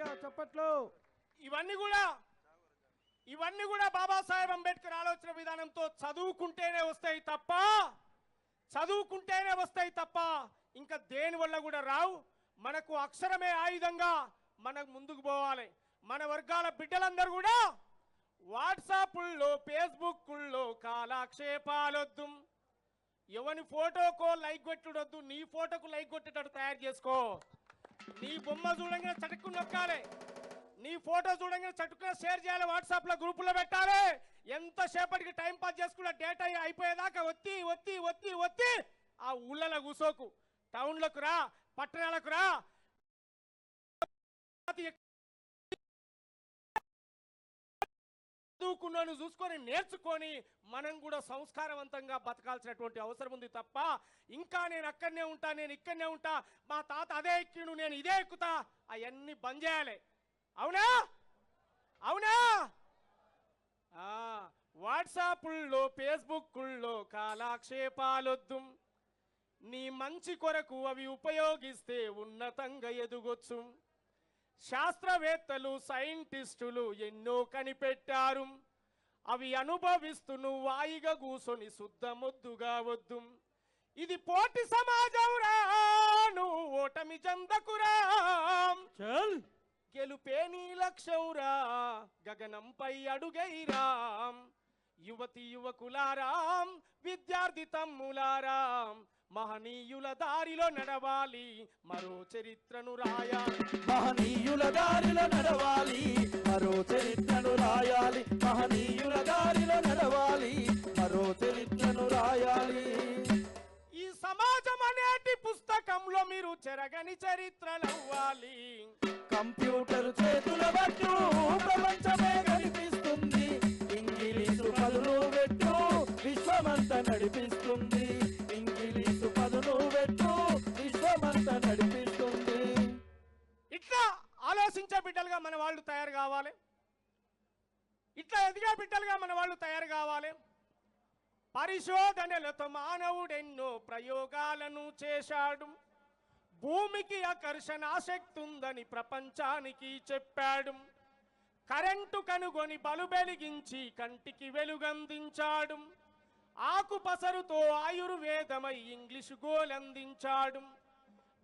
గట్టిగా చప్పట్లు. ఇవన్నీ కూడా బాబాసాహెబ్ అంబేద్కర్ ఆలోచన విధానంతో చదువుకుంటేనే వస్తాయి తప్ప ఇంకా దేని వల్ల కూడా రావు. మనకు అక్షరమే ఆయుధంగా మనకు ముందుకు పోవాలి. మన వర్గాల బిడ్డలందరూ కూడా వాట్సాప్ల్లో ఫేస్బుక్ల్లో కాలక్షేపాలొద్దు. ఎవని ఫోటోకో లైక్ కొట్టుడొద్దు, నీ ఫోటోకు లైక్ కొట్టేటట్టు తయారు చేసుకో. నీ బొమ్మ చూడంగానే చటుక్కు నొక్కాలి, నీ ఫోటో చూడంగానే చటుక్కున షేర్ చేయాలి, వాట్సాప్లో గ్రూపులో పెట్టాలి. ఎంతసేపటికి టైం పాస్ చేసుకున్న డేటా అయిపోయేదాకా ఒత్తి ఒత్తి ఒత్తి ఒత్తి ఆ ఊళ్ళలో కూసోకు. టౌన్లకు రా, పట్టణాలకు రా. చదువుకున్నాను చూసుకొని నేర్చుకొని మనం కూడా సంస్కారవంతంగా బతకాల్సినటువంటి అవసరం ఉంది తప్ప ఇంకా నేను అక్కడనే ఉంటా, నేను ఇక్కడనే ఉంటా, మా తాత అదే ఎక్కిను నేను ఇదే ఎక్కుతా, అవన్నీ బంద్ చేయాలి. అవునా అవునా? వాట్సాప్ల్లో ఫేస్బుక్ల్లో కాలక్షేపాలొద్దు. నీ మంచి కొరకు అవి ఉపయోగిస్తే ఉన్నతంగా ఎదుగొచ్చు. శాస్త్రవేత్తలు సైంటిస్టులు ఎన్నో కనిపెట్టారు, అవి అనుభవిస్తూ నువ్వు వాయిగా కూసొని శుద్ధమొద్దుగా వద్దు. ఇది పోటీ సమాజంరా, నువ్వు ఓటమి చెందకురా. గెలుపే నీ లక్ష్యంరా, గగనంపై అడుగైరాం. యువతి యువకులారాం, విద్యార్థి తమ్ములారాం, మహనీయుల దారిలో నడవాలి, మరో చరిత్రను రాయాలి. మహనీయుల దారిలో నడవాలి, మరో చరిత్రను రాయాలి. మహనీయుల దారిలో నడవాలి, మరో చరిత్రను రాయాలి. ఈ సమాజం అనేటి పుస్తకంలో మీరు చెరగని చరిత్రలవ్వాలి. కంప్యూటర్ చేతుల పట్టు ప్రపంచమే కనిపిస్తుంది. ఇంగ్లీషు పదులు పెట్టు విశ్వమంతా నడిపిస్తుంది. ఇంగ్లీషు పదులు పెట్టు విశ్వమంతా నడిపిస్తుంది. ఇట్లా ఆలోచించే బిడ్డలుగా మన వాళ్ళు తయారు కావాలి. ఇట్లా ఎదిగే బిడ్డలుగా మన వాళ్ళు తయారు కావాలి. పరిశోధనలతో మానవుడెన్నో ప్రయోగాలను చేశాడు. భూమికి ఆకర్షణ శక్తి ఉందని ప్రపంచానికి చెప్పాడు. కరెంటు కనుగొని బలుబెలిగించి కంటికి వెలుగందించాడు. ఆకు పసరుతో ఆయుర్వేదమై ఇంగ్లీషు గోలందించాడు.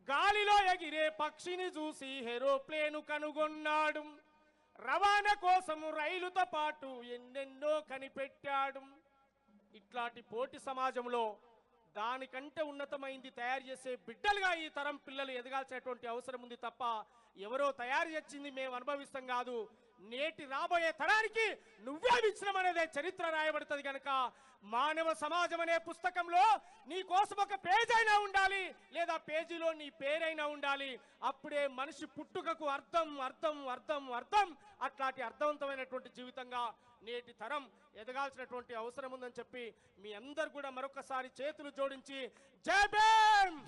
గాలిలో ఎగిరే పక్షిని చూసి ఏరోప్లేను కనుగొన్నాడు. రవాణా కోసము రైలుతో పాటు ఎన్నెన్నో కనిపెట్టాడు. ఇట్లాంటి పోటీ సమాజంలో దానికంటే ఉన్నతమైంది తయారు చేసే బిడ్డలుగా ఈ తరం పిల్లలు ఎదగాల్సినటువంటి అవసరం ఉంది తప్ప ఎవరో తయారు చేసింది మేము అనుభవిస్తాం కాదు. నేటి రాబోయే తరానికి నువ్వే విచ్ఛిన్నం అనేదే చరిత్ర రాయబడుతుంది కనుక మానవ సమాజం అనే పుస్తకంలో నీ కోసం ఒక పేజ్ అయినా ఉండాలి, లేదా పేజీలో నీ పేరైనా ఉండాలి. అప్పుడే మనిషి పుట్టుకకు అర్థం అర్థం అర్థం అర్థం అట్లాంటి అర్థవంతమైనటువంటి జీవితంగా నేటి తరం ఎదగాల్సినటువంటి అవసరం ఉందని చెప్పి మీ అందరు కూడా మరొకసారి చేతులు జోడించి జై భీమ్.